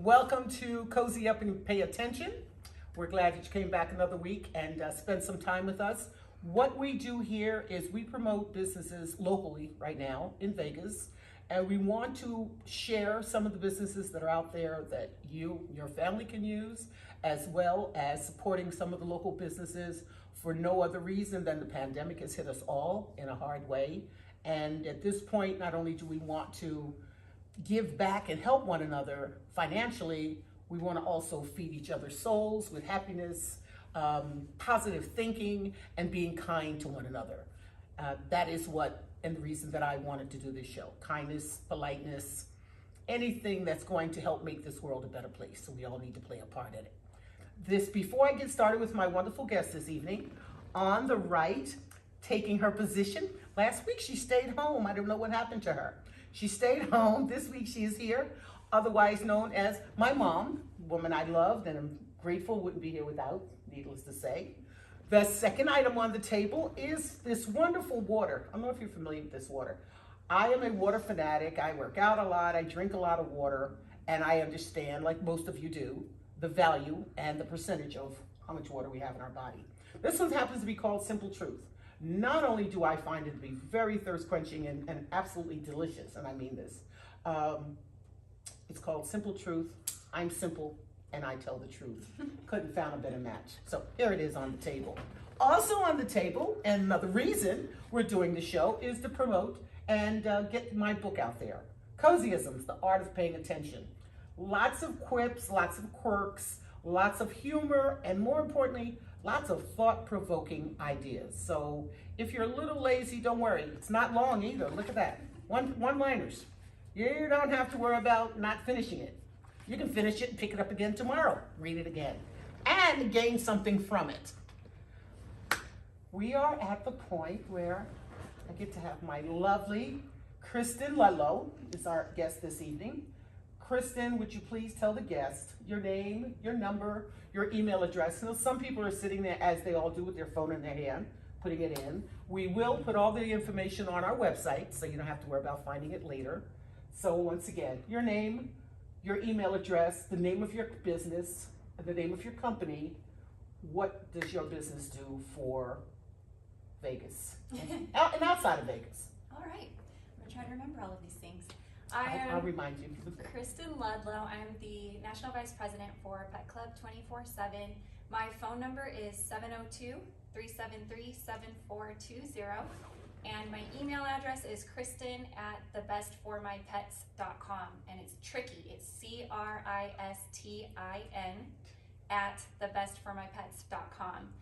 Welcome to Cozy Up and Pay Attention. We're glad that you came back another week and spent some time with us. What we do here is we promote businesses locally right now in Vegas, and we want to share some of the businesses that are out there that you, your family can use, as well as supporting some of the local businesses for no other reason than the pandemic has hit us all in a hard way. And at this point, not only do we want to give back and help one another financially, we want to also feed each other's souls with happiness, positive thinking, and being kind to one another. That is what, and the reason that I wanted to do this show. Kindness, politeness, anything that's going to help make this world a better place. So we all need to play a part in it. Before I get started with my wonderful guest this evening, on the right, taking her position. Last week she stayed home. I don't know what happened to her. She stayed home. This week she is here, otherwise known as my mom, woman I loved and I'm grateful wouldn't be here without, needless to say. The second item on the table is this wonderful water. I don't know if you're familiar with this water. I am a water fanatic. I work out a lot. I drink a lot of water, and I understand, like most of you do, the value and the percentage of how much water we have in our body. This one happens to be called Simple Truth. Not only do I find it to be very thirst quenching and absolutely delicious, and I mean this, it's called Simple Truth. I'm simple and I tell the truth. Couldn't found a better match. So here it is on the table. Also on the table, and another reason we're doing the show is to promote and get my book out there. Cozyisms, The Art of Paying Attention. Lots of quips, lots of quirks, lots of humor, and more importantly, lots of thought-provoking ideas. So if you're a little lazy, don't worry. It's not long either. Look at that. One-liners. You don't have to worry about not finishing it. You can finish it and pick it up again tomorrow. Read it again. And gain something from it. We are at the point where I get to have my lovely Cristin Ludlow is our guest this evening. Cristin, would you please tell the guest your name, your number, your email address? You know, some people are sitting there, as they all do, with their phone in their hand, putting it in. We will put all the information on our website, so you don't have to worry about finding it later. So once again, your name, your email address, the name of your business, the name of your company. What does your business do for Vegas and outside of Vegas? All right, I'm gonna try to remember all of these things. I'll remind you. Cristin Ludlow. I'm the National Vice President for Pet Club 24/7. My phone number is 702-373-7420. And my email address is Cristin@thebestformypets.com. And it's tricky. It's CRISTIN @thebestformypets.com.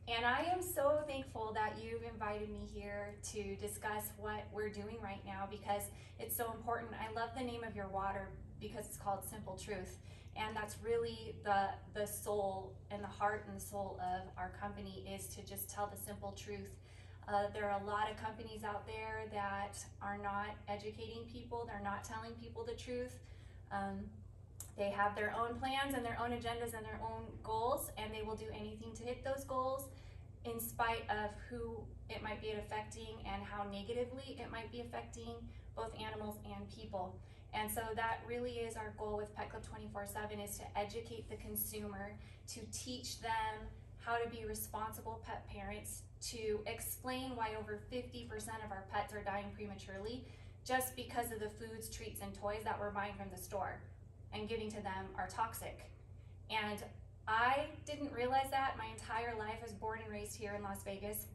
And I am so thankful that you've invited me here to discuss what we're doing right now because it's so important. I love the name of your water because it's called Simple Truth. And that's really the soul and the heart and the soul of our company is to just tell the simple truth. There are a lot of companies out there that are not educating people. They're not telling people the truth. They have their own plans and their own agendas and their own goals, and they will do anything to hit those goals in spite of who it might be affecting and how negatively it might be affecting both animals and people. And so that really is our goal with Pet Club 24/7 is to educate the consumer, to teach them how to be responsible pet parents, to explain why over 50% of our pets are dying prematurely just because of the foods, treats, and toys that we're buying from the store and giving to them are toxic. And I didn't realize that my entire life. I was born and raised here in Las Vegas,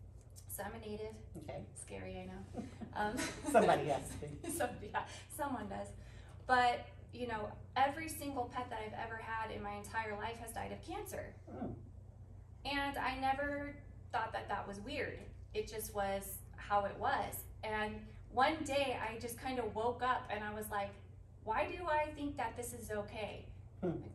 so I'm a native. Okay. Scary, I know. Somebody has to be. Someone does. But, you know, every single pet that I've ever had in my entire life has died of cancer. And I never thought that that was weird. It just was how it was. And one day I just kind of woke up and I was like, why do I think that this is okay?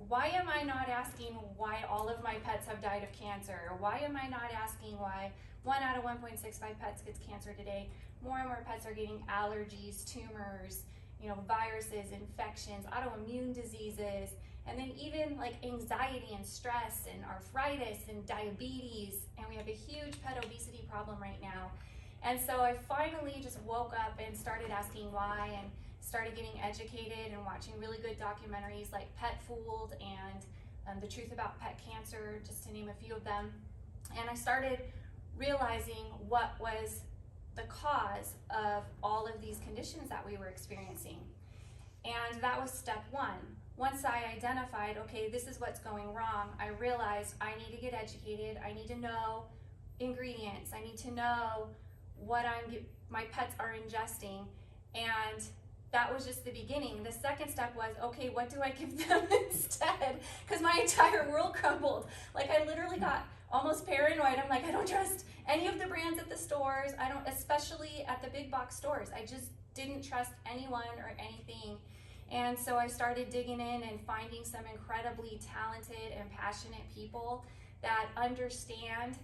Why am I not asking why all of my pets have died of cancer? Or why am I not asking why 1 out of 1.65 pets gets cancer today? More and more pets are getting allergies, tumors, you know, viruses, infections, autoimmune diseases, and then even like anxiety and stress and arthritis and diabetes. And we have a huge pet obesity problem right now. And so I finally just woke up and started asking why, and started getting educated and watching really good documentaries like Pet Fooled and The Truth About Pet Cancer, just to name a few of them. And I started realizing what was the cause of all of these conditions that we were experiencing. And that was step one. Once I identified, okay, this is what's going wrong, I realized I need to get educated. I need to know ingredients. I need to know what my pets are ingesting. And that was just the beginning. The second step was, okay, what do I give them instead? Because my entire world crumbled. Like, I literally got almost paranoid. I'm like, I don't trust any of the brands at the stores. I don't, especially at the big box stores. I just didn't trust anyone or anything. And so I started digging in and finding some incredibly talented and passionate people that understand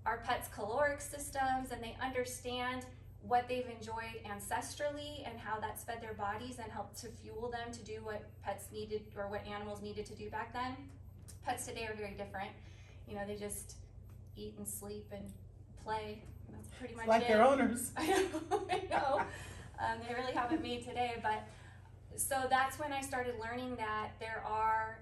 our pets' caloric systems, and they understand what they've enjoyed ancestrally and how that's fed their bodies and helped to fuel them to do what pets needed, or what animals needed to do back then. Pets today are very different. You know, they just eat and sleep and play. That's pretty much like it. their owners. I know. They really haven't made today, but so that's when I started learning that there are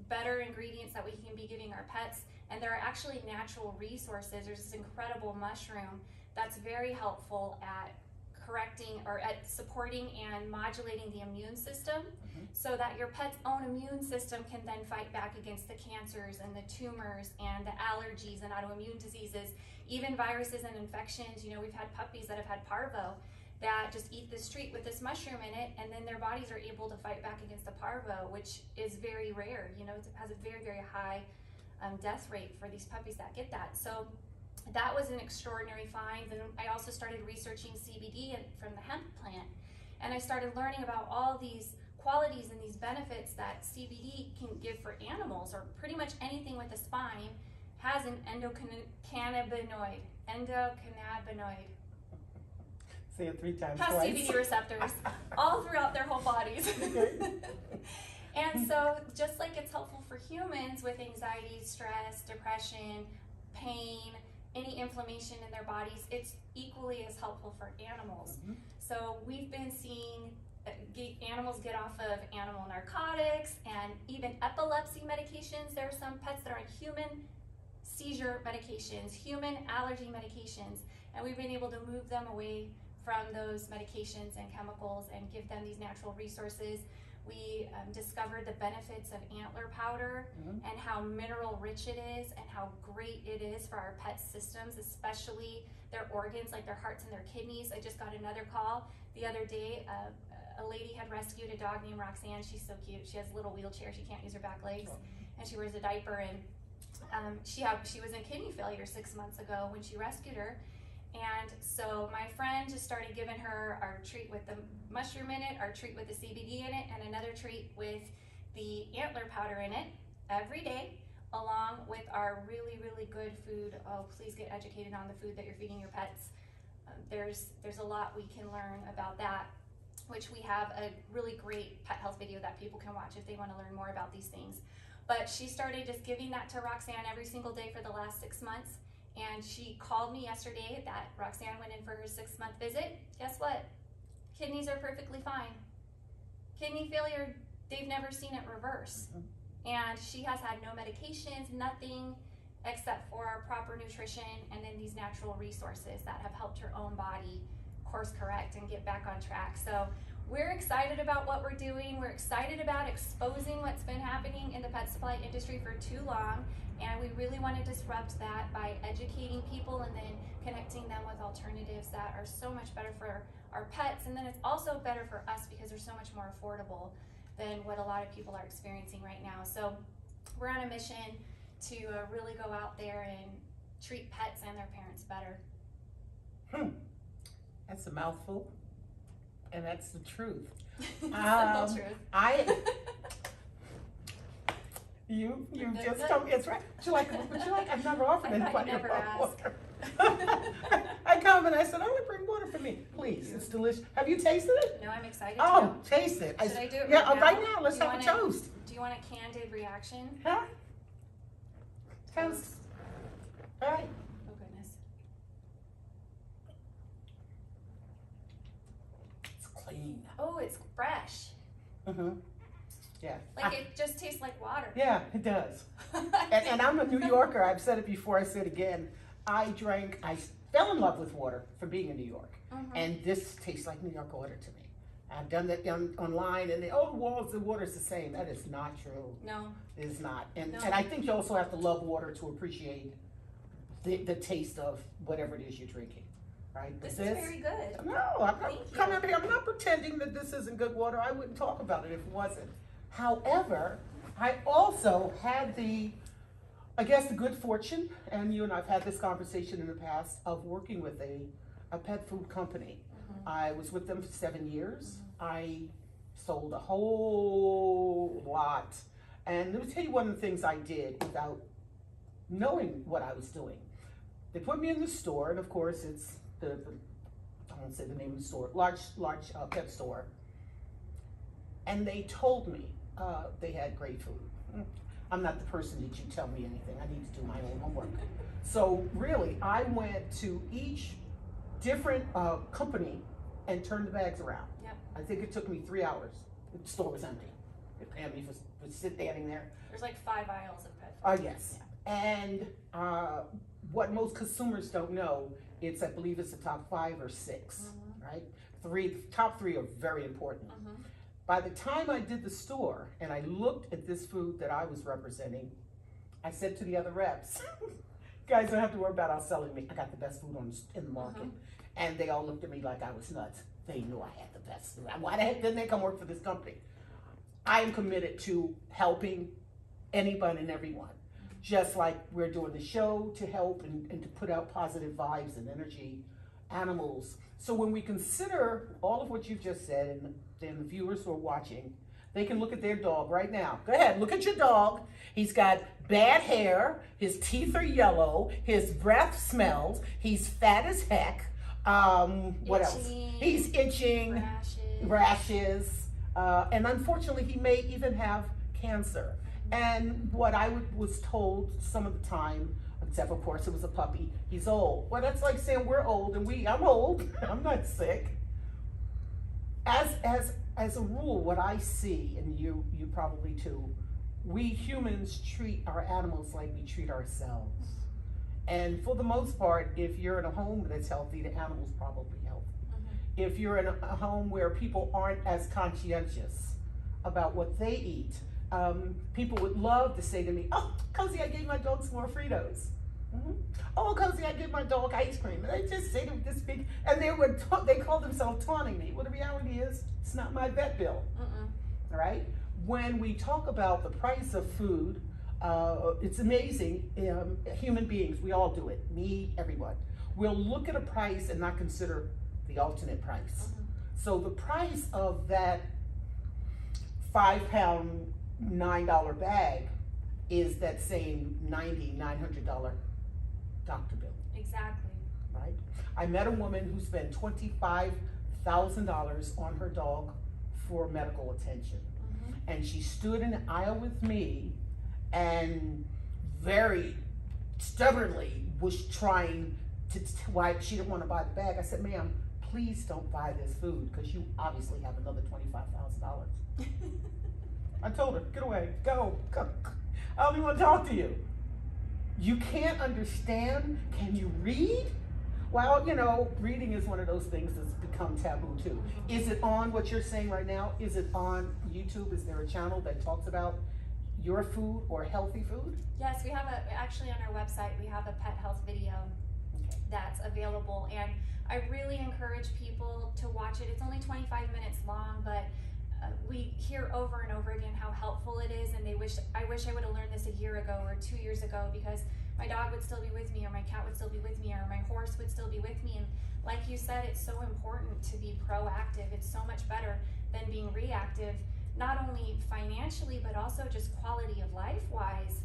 better ingredients that we can be giving our pets, and there are actually natural resources. There's this incredible mushroom that's very helpful at correcting or at supporting and modulating the immune system, so that your pet's own immune system can then fight back against the cancers and the tumors and the allergies and autoimmune diseases, even viruses and infections. You know, we've had puppies that have had parvo that just eat this treat with this mushroom in it, and then their bodies are able to fight back against the parvo, which is very rare. You know, it has a very, very high death rate for these puppies that get that. So that was an extraordinary find. And I also started researching CBD from the hemp plant, and I started learning about all these qualities and these benefits that CBD can give for animals, or pretty much anything with a spine has an endocannabinoid. Say it 3 times. Has twice. CBD receptors all throughout their whole bodies. And so just like it's helpful for humans with anxiety, stress, depression, pain, any inflammation in their bodies, it's equally as helpful for animals. So we've been seeing animals get off of animal narcotics and even epilepsy medications. There are some pets that are on human seizure medications, human allergy medications, and we've been able to move them away from those medications and chemicals and give them these natural resources. We discovered the benefits of antler powder and how mineral rich it is and how great it is for our pets' systems, especially their organs like their hearts and their kidneys. I just got another call the other day. A lady had rescued a dog named Roxanne. She's so cute. She has a little wheelchair. She can't use her back legs, and she wears a diaper. And she was in kidney failure 6 months ago when she rescued her. And so my friend just started giving her our treat with the mushroom in it, our treat with the CBD in it, and another treat with the antler powder in it every day, along with our really, really good food. Oh, please get educated on the food that you're feeding your pets. There's a lot we can learn about that, which we have a really great pet health video that people can watch if they want to learn more about these things. But she started just giving that to Roxanne every single day for the last 6 months. And she called me yesterday that Roxanne went in for her 6-month visit. Guess what? Kidneys are perfectly fine. Kidney failure, they've never seen it reverse. And she has had no medications, nothing except for proper nutrition and then these natural resources that have helped her own body course correct and get back on track. So we're excited about what we're doing. We're excited about exposing what's been happening in the pet supply industry for too long. And we really want to disrupt that by educating people and then connecting them with alternatives that are so much better for our pets. And then it's also better for us because they're so much more affordable than what a lot of people are experiencing right now. So we're on a mission to really go out there and treat pets and their parents better. That's a mouthful, and that's the truth. Simple truth. You just told me it's right. Would you like I've never offered anybody water. I come and I said, "Oh, bring water for me, please. It's delicious. Have you tasted it?" No, I'm excited. Oh, taste it. Should I do it? Yeah, right now? now? Let's have a toast. Do you want a candid reaction? Huh? Toast. All right. Oh goodness. It's clean. Oh, it's fresh. Mm-hmm. Yeah. Like it just tastes like water. Yeah, it does. And I'm a New Yorker. I've said it before, I say it again. I fell in love with water from being in New York. Mm-hmm. And this tastes like New York water to me. I've done that online, and the water's the same. That is not true. No. It is not. And No. and I think you also have to love water to appreciate the taste of whatever it is you're drinking. Right? This is very good. No, I'm Thank not you. coming here. I'm not pretending that this isn't good water. I wouldn't talk about it if it wasn't. However, I also had the good fortune, and you and I've had this conversation in the past, of working with a pet food company. Mm-hmm. I was with them for 7 years. I sold a whole lot. And let me tell you one of the things I did without knowing what I was doing. They put me in the store, and of course it's I won't say the name of the store, large pet store. And they told me they had great food. I'm not the person that you tell me anything. I need to do my own homework. So really, I went to each different company and turned the bags around. Yep. I think it took me 3 hours. The store was empty. They paid me for standing there. There's like 5 aisles of pet food. Yes. Yeah. And what most consumers don't know, I believe it's the top 5 or 6, right? Top 3 are very important. Mm-hmm. By the time I did the store and I looked at this food that I was representing, I said to the other reps, guys don't have to worry about outselling me. I got the best food in the market. Mm-hmm. And they all looked at me like I was nuts. They knew I had the best food. Why the heck didn't they come work for this company? I am committed to helping anyone and everyone. Just like we're doing the show to help and to put out positive vibes and energy, animals. So when we consider all of what you've just said, and then the viewers who are watching, they can look at their dog right now. Go ahead, look at your dog. He's got bad hair, his teeth are yellow, his breath smells, he's fat as heck. What else? He's itching, rashes, and unfortunately he may even have cancer. And what I was told some of the time, except of course it was a puppy, he's old. Well, that's like saying we're old and I'm old, I'm not sick. As a rule, what I see, and you probably too, we humans treat our animals like we treat ourselves. And for the most part, if you're in a home that's healthy, the animal's probably healthy. Mm-hmm. If you're in a home where people aren't as conscientious about what they eat, people would love to say to me, oh, Cozy, I gave my dog some more Fritos. Mm-hmm. Oh, Cozy, I gave my dog ice cream. And they just say to me this big, and they call themselves taunting me. Well, the reality is, it's not my vet bill. All right? When we talk about the price of food, it's amazing. Human beings, we all do it. Me, everyone. We'll look at a price and not consider the alternate price. Mm-hmm. So the price of that £5, $9 bag is that same $900 doctor bill. Exactly. Right? I met a woman who spent $25,000 on her dog for medical attention. Mm-hmm. And she stood in the aisle with me and very stubbornly was trying why she didn't want to buy the bag. I said, ma'am, please don't buy this food because you obviously have another $25,000. I told her, get away, go. I don't even want to talk to you. You can't understand. Can you read? Well, reading is one of those things that's become taboo too. Is it on what you're saying right now? Is it on YouTube? Is there a channel that talks about your food or healthy food? Yes, we have actually on our website, we have a pet health video that's available. And I really encourage people to watch it. It's only 25 minutes long, but we hear over and over again how helpful it is, and I wish I would have learned this a year ago or 2 years ago, because my dog would still be with me, or my cat would still be with me, or my horse would still be with me. And like you said, it's so important to be proactive. It's so much better than being reactive, not only financially, but also just quality of life wise.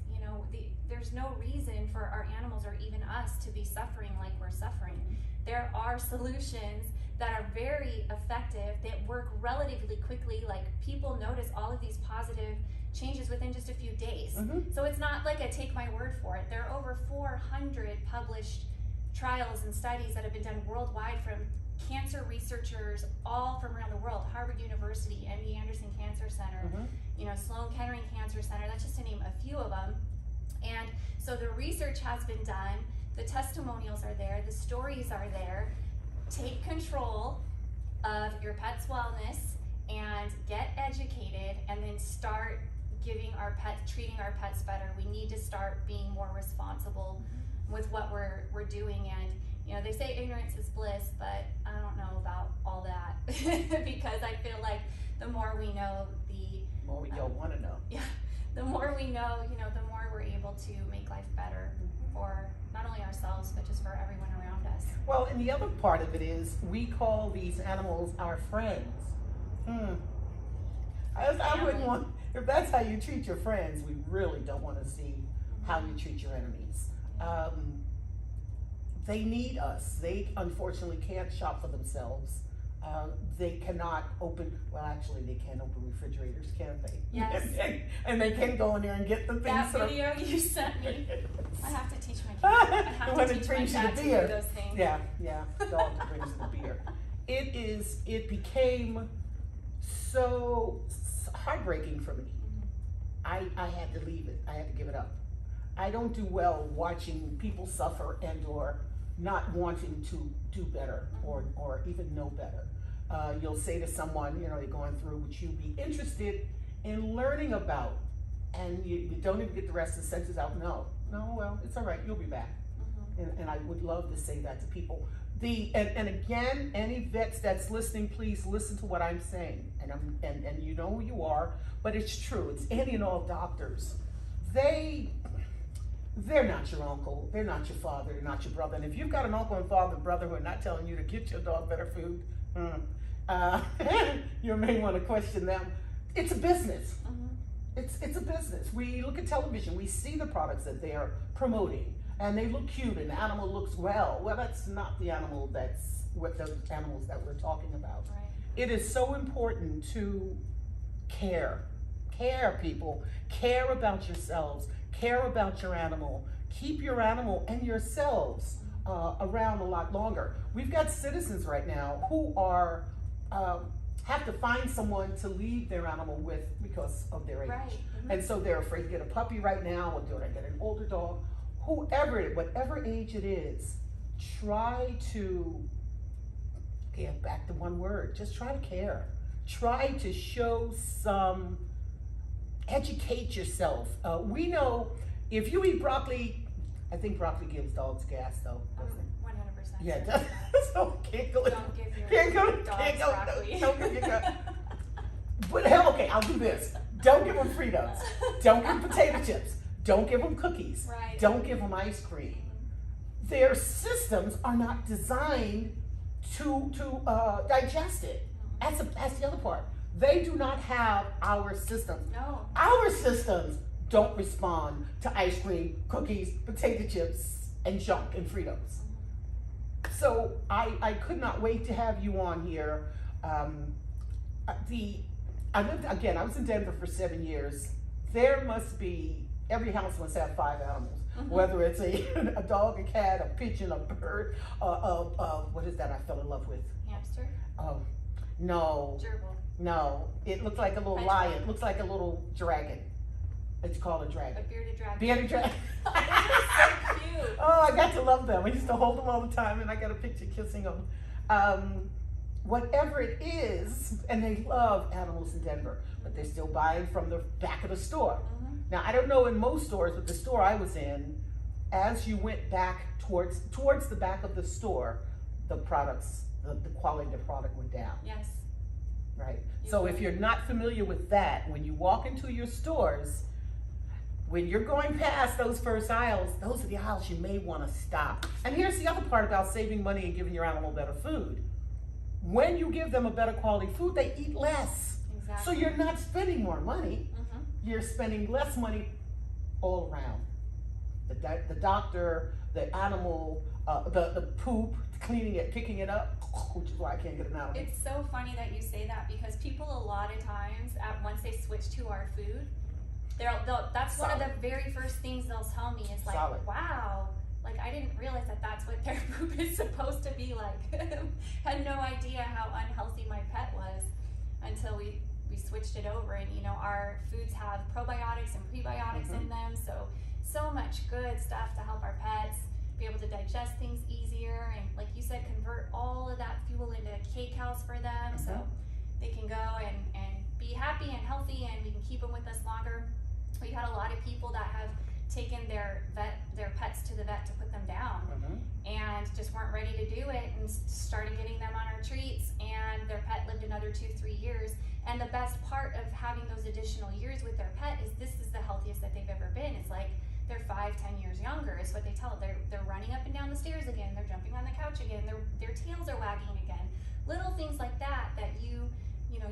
There's no reason for our animals or even us to be suffering like we're suffering. There are solutions that are very effective, that work relatively quickly. Like, people notice all of these positive changes within just a few days. Mm-hmm. So it's not like a take my word for it. There are over 400 published trials and studies that have been done worldwide from cancer researchers all from around the world, Harvard University, MD Anderson Cancer Center, you know, Sloan Kettering Cancer Center, that's just to name a few of them. And so the research has been done, the testimonials are there, the stories are there. Take control of your pet's wellness and get educated, and then start treating our pets better. We need to start being more responsible with what we're doing. And you know, they say ignorance is bliss, but I don't know about all that because I feel like the more we know, the more we don't want to know. Yeah, the more we know, you know, the more we're able to make life better for not only ourselves, but just for everyone around us. Well, and the other part of it is we call these animals our friends. I wouldn't want, if that's how you treat your friends, we really don't want to see how you treat your enemies. They need us. They unfortunately can't shop for themselves. They cannot open, well actually they can open refrigerators, can't they? Yes. And they can go in there and get the things. That video you sent me, I have to teach my cat. I have to teach my cat to do those things. Yeah, dog brings you the beer. It became so heartbreaking for me. I had to leave it. I had to give it up. I don't do well watching people suffer and or not wanting to do better or even know better. You'll say to someone, you know, you're going through, would you be interested in learning about? And you don't even get the rest of the sentence out. No, well, it's all right, you'll be back. And I would love to say that to people. And again, any vets that's listening, please listen to what I'm saying. And you know who you are, but it's true. It's any and all doctors. They're not your uncle, they're not your father, they're not your brother. And if you've got an uncle and father and brother who are not telling you to get your dog better food, you may want to question them. It's a business. It's a business. We look at television, we see the products that they're promoting, and they look cute, and the animal looks well. Well, that's not the animal that's what the animals that we're talking about. Right. It is so important to care. Care, people. Care about yourselves. Care about your animal. Keep your animal and yourselves around a lot longer. We've got citizens right now who are have to find someone to leave their animal with because of their age. Right. And so they're afraid to get a puppy right now, or do I get an older dog? Whatever age it is, try to get back to one word. Just try to care. Try to show some, educate yourself. We know if you eat broccoli, I think broccoli gives dogs gas though, doesn't it? 100%. Yeah, it does. So can't go. Don't give your dogs broccoli. Don't give your dog. But hell, okay, I'll do this. Don't give them Fritos. Don't give them potato chips. Don't give them cookies. Right. Don't give them ice cream. Their systems are not designed to digest it. That's the other part. They do not have our systems. No. Our systems don't respond to ice cream, cookies, potato chips, and junk and Fritos. So I could not wait to have you on here. I was in Denver for 7 years. There must be, every house must have 5 animals. Whether it's a dog, a cat, a pigeon, a bird, what is that I fell in love with? Hamster? No. Gerbil. No, it looks like a little lion. It looks like a little dragon. It's called a dragon. A bearded dragon. Bearded dragon. Those are so cute. Oh, I got to love them. I used to hold them all the time, and I got a picture kissing them. Whatever it is, and they love animals in Denver, but they're still buying from the back of the store. Now, I don't know in most stores, but the store I was in, as you went back towards the back of the store, the products, the quality of the product went down. Yes. Right. So if you're not familiar with that, when you walk into your stores, when you're going past those first aisles, those are the aisles you may want to stop. And here's the other part about saving money and giving your animal better food. When you give them a better quality food, they eat less. Exactly. So you're not spending more money. You're spending less money all around. The doctor, the animal, the poop, cleaning it, picking it up, which is why I can't get an animal. It's so funny that you say that because people a lot of times, once they switch to our food, that's one of the very first things they'll tell me is like, wow, Like, I didn't realize that that's what their poop is supposed to be like. Had no idea how unhealthy my pet was until we switched it over. And, you know, our foods have probiotics and prebiotics in them, so much good stuff to help our pets be able to digest things easier, and like you said, convert all of that fuel into K-cows for them, so they can go and be happy and healthy, and we can keep them with us longer. We've had a lot of people that have taken their pets to the vet to put them down, and just weren't ready to do it, and started getting them on our treats, and their pet lived another 2-3 years. And the best part of having those additional years with their pet is this is the healthiest that they've ever been. It's like they're 5-10 years younger is what they tell. They're running up and down the stairs again. They're jumping on the couch again. Their tails are wagging again. Little things like that you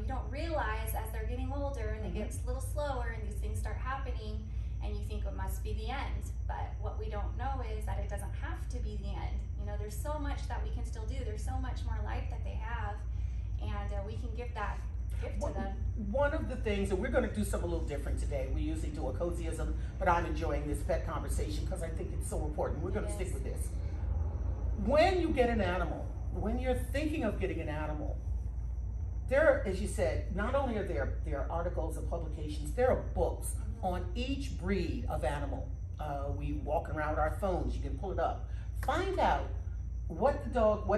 don't realize as they're getting older, and they get a little slower, and these things start happening, and you think it must be the end. But what we don't know is that it doesn't have to be the end. You know, there's so much that we can still do. There's so much more life that they have, and we can give that gift to them. One of the things, and we're going to do something a little different today. We usually do a cozyism, but I'm enjoying this pet conversation because I think it's so important. We're going to stick with this. When you get an animal, when you're thinking of getting an animal, there, as you said, not only are there articles and publications, there are books on each breed of animal. We walk around with our phones, you can pull it up. Find out what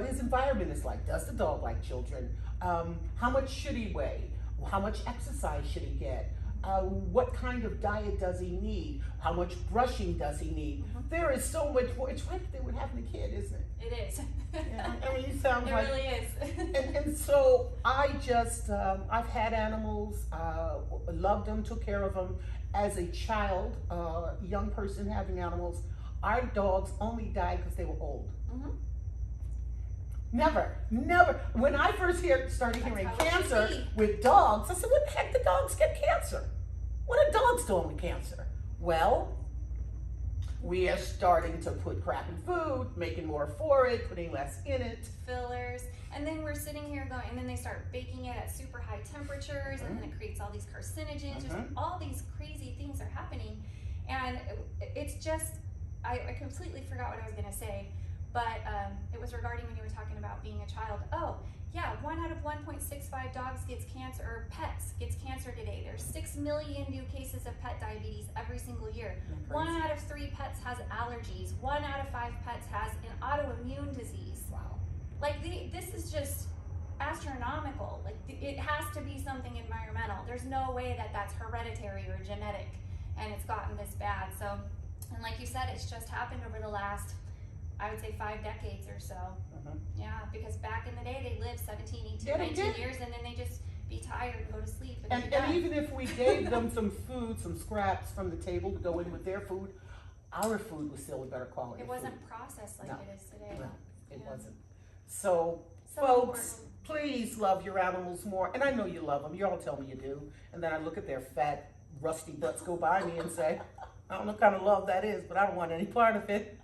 his environment is like. Does the dog like children? How much should he weigh? How much exercise should he get? What kind of diet does he need? How much brushing does he need? There is so much more. It's like they would have a kid, isn't it? It is. Yeah, I mean, you sound like. It really is. and so I just, I've had animals, loved them, took care of them. As a child, young person having animals, our dogs only died because they were old. Never. When I first started hearing cancer with dogs, I said, what the heck, the dogs get cancer? What are dogs doing with cancer? Well, we are starting to put crap in food, making more for it, putting less in it. Fillers, and then we're sitting here going, and then they start baking it at super high temperatures, and then it creates all these carcinogens. Just all these crazy things are happening, and it's just, I completely forgot what I was going to say, but it was regarding when you were talking about being a child. Oh, yeah, 1 out of 1.65 dogs gets cancer, or pets gets cancer today. There's 6 million new cases of pet diabetes every single year. 1 out of 3 pets has allergies. 1 out of 5 pets has an autoimmune disease. Wow. Like, this is just astronomical. Like, it has to be something environmental. There's no way that that's hereditary or genetic, and it's gotten this bad. So, and like you said, it's just happened over the last, I would say, 5 decades or so. Yeah, because back in the day, they lived 17, 18, 19 years, and then they just be tired and go to sleep. And even if we gave them some food, some scraps from the table to go in with their food, our food was still a better quality. It wasn't processed like it is today. No, it wasn't. So folks, please love your animals more. And I know you love them. You all tell me you do. And then I look at their fat, rusty butts go by me and say, I don't know what kind of love that is, but I don't want any part of it.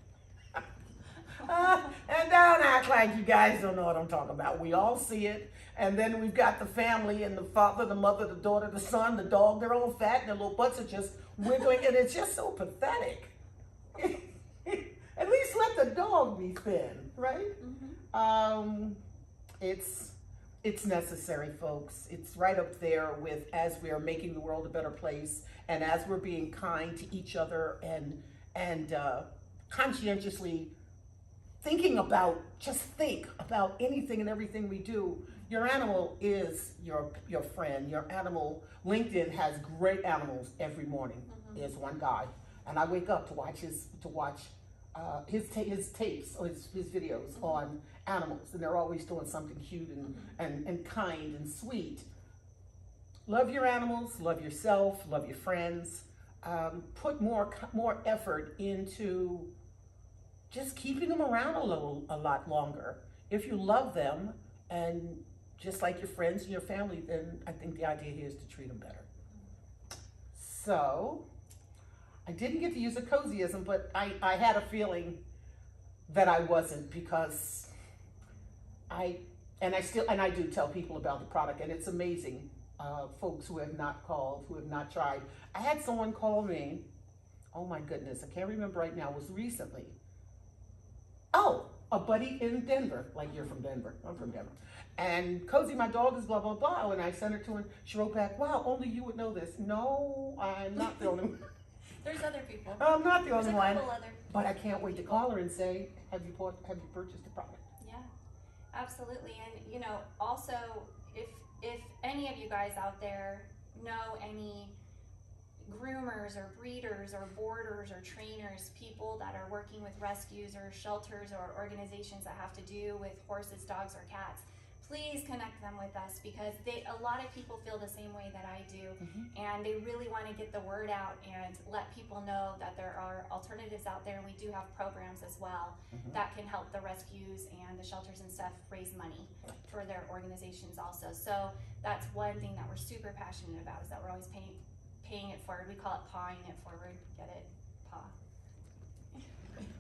And don't act like you guys don't know what I'm talking about. We all see it. And then we've got the family and the father, the mother, the daughter, the son, the dog. They're all fat and their little butts are just wiggling. And it's just so pathetic. At least let the dog be thin, right? It's necessary, folks. It's right up there with as we are making the world a better place, and as we're being kind to each other and conscientiously think about anything and everything we do. Your animal is your friend. Your animal, LinkedIn has great animals every morning. There's one guy, and I wake up to watch his tapes or his videos on animals, and they're always doing something cute and kind and sweet. Love your animals, love yourself, love your friends. Put more effort into just keeping them around a lot longer. If you love them, and just like your friends and your family, then I think the idea here is to treat them better. So, I didn't get to use a cozyism, but I had a feeling that I wasn't, because I do tell people about the product, and it's amazing. Folks who have not called, who have not tried. I had someone call me, oh my goodness, I can't remember right now, it was recently, oh, a buddy in Denver, like you're from Denver, I'm from Denver. And Cozy, my dog is blah, blah, blah. And I sent her to her, she wrote back, wow, only you would know this. No, I'm not the only one. There's other people. I'm not the only one. Other but I can't wait to call her and say, have you purchased the product? Yeah, absolutely. And you know, also, if any of you guys out there know any groomers or breeders or boarders or trainers, people that are working with rescues or shelters or organizations that have to do with horses, dogs, or cats, please connect them with us, because a lot of people feel the same way that I do, and they really want to get the word out and let people know that there are alternatives out there, and we do have programs as well that can help the rescues and the shelters and stuff raise money for their organizations also. So that's one thing that we're super passionate about, is that we're always paying it forward. We call it pawing it forward. Get it? Paw.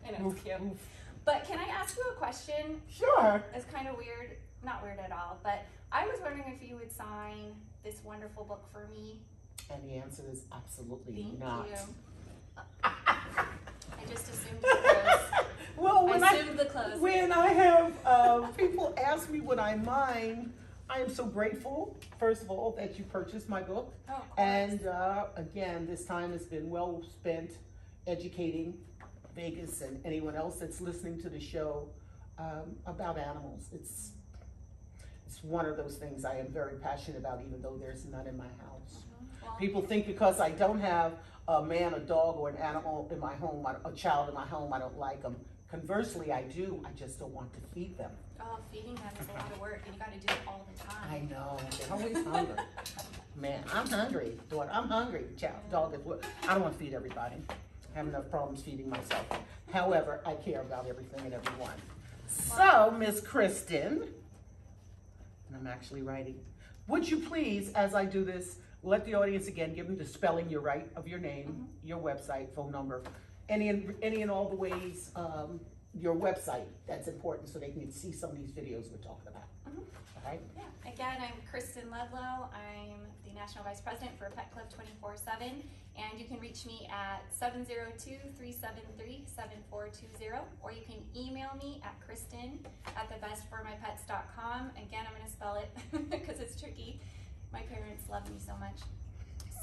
I know, it's cute. But can I ask you a question? Sure. It's kind of weird. Not weird at all, but I was wondering if you would sign this wonderful book for me. And the answer is absolutely Thank not. you. I just assumed the clothes. Well, when I have people ask me would I mind, I am so grateful, first of all, that you purchased my book. Oh, of course. And again, this time has been well spent educating Vegas and anyone else that's listening to the show about animals. It's one of those things I am very passionate about, even though there's none in my house. Well, People think because I don't have a man, a dog, or an animal in my home, a child in my home, I don't like them. Conversely, I do. I just don't want to feed them. Oh, feeding them is a lot of work, and you got to do it all the time. I know. They're always hungry. Man, I'm hungry. Daughter, I'm hungry. Child, dog is what. I don't want to feed everybody. I have enough problems feeding myself. However, I care about everything and everyone. So, Miss Cristin, and I'm actually writing, would you please, as I do this, let the audience again give them the spelling you're right of your name, your website, phone number, any and all the ways, your website, that's important so they can see some of these videos we're talking about. All right? Yeah. Again, I'm Cristin Ludlow. I'm the National Vice President for Pet Club 24/7, and you can reach me at 702-373-7420, or you can email me at Cristin@thebestformypets.com. Again, I'm going to spell it because it's tricky. My parents love me so much.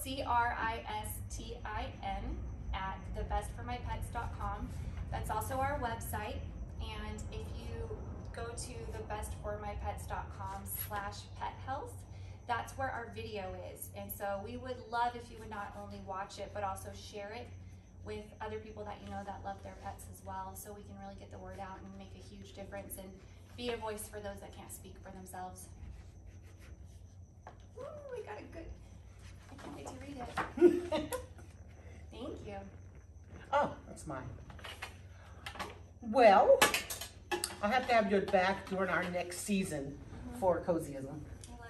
Cristin@thebestformypets.com. That's also our website, and if you go to thebestformypets.com/pethealth, that's where our video is. And so we would love if you would not only watch it, but also share it with other people that you know that love their pets as well, so we can really get the word out and make a huge difference and be a voice for those that can't speak for themselves. Ooh, we got a good, I can't wait to read it. Thank you. Oh, that's mine. Well, I'll have to have you back during our next season for Cozyism.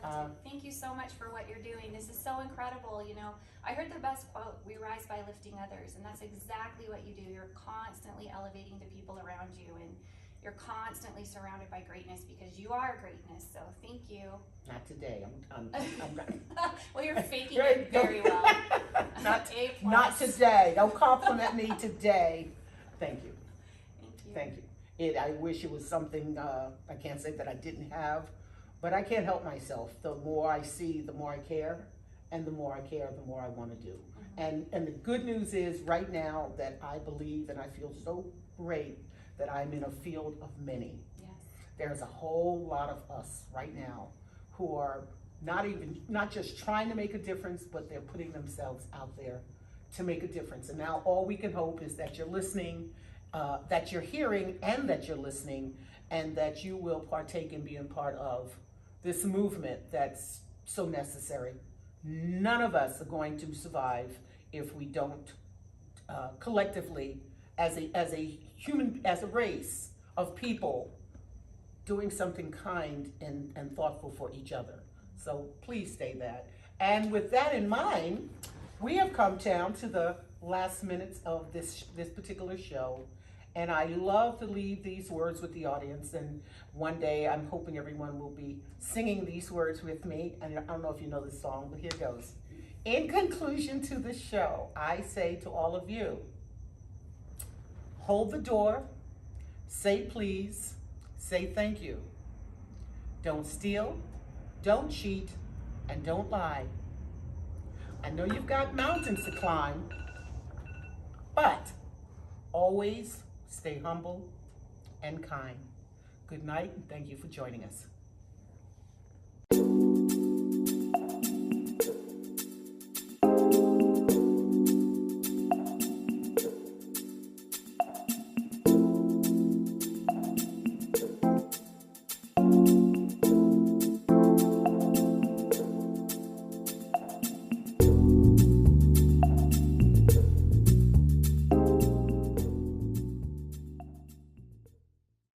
I love it. Thank you so much for what you're doing. This is so incredible. You know, I heard the best quote, "We rise by lifting others," and that's exactly what you do. You're constantly elevating the people around you, and you're constantly surrounded by greatness because you are greatness. So thank you. Not today. I'm Well, you're faking it very well. not today. Don't compliment me today. Thank you. Thank you. Thank you. I wish it was something I can't say that I didn't have, but I can't help myself. The more I see, the more I care, and the more I care, the more I want to do. And the good news is right now that I believe and I feel so great that I'm in a field of many. Yes. There's a whole lot of us right now who are not just trying to make a difference, but they're putting themselves out there to make a difference. And now all we can hope is that you're listening, that you're hearing, and that you're listening, and that you will partake in being part of this movement that's so necessary. None of us are going to survive if we don't collectively, as a race of people, doing something kind and thoughtful for each other. So please stay that. And with that in mind, we have come down to the last minutes of this particular show. And I love to leave these words with the audience. And one day I'm hoping everyone will be singing these words with me. And I don't know if you know this song, but here it goes. In conclusion to the show, I say to all of you, hold the door, say please, say thank you. Don't steal, don't cheat, and don't lie. I know you've got mountains to climb, but always stay humble and kind. Good night, and thank you for joining us.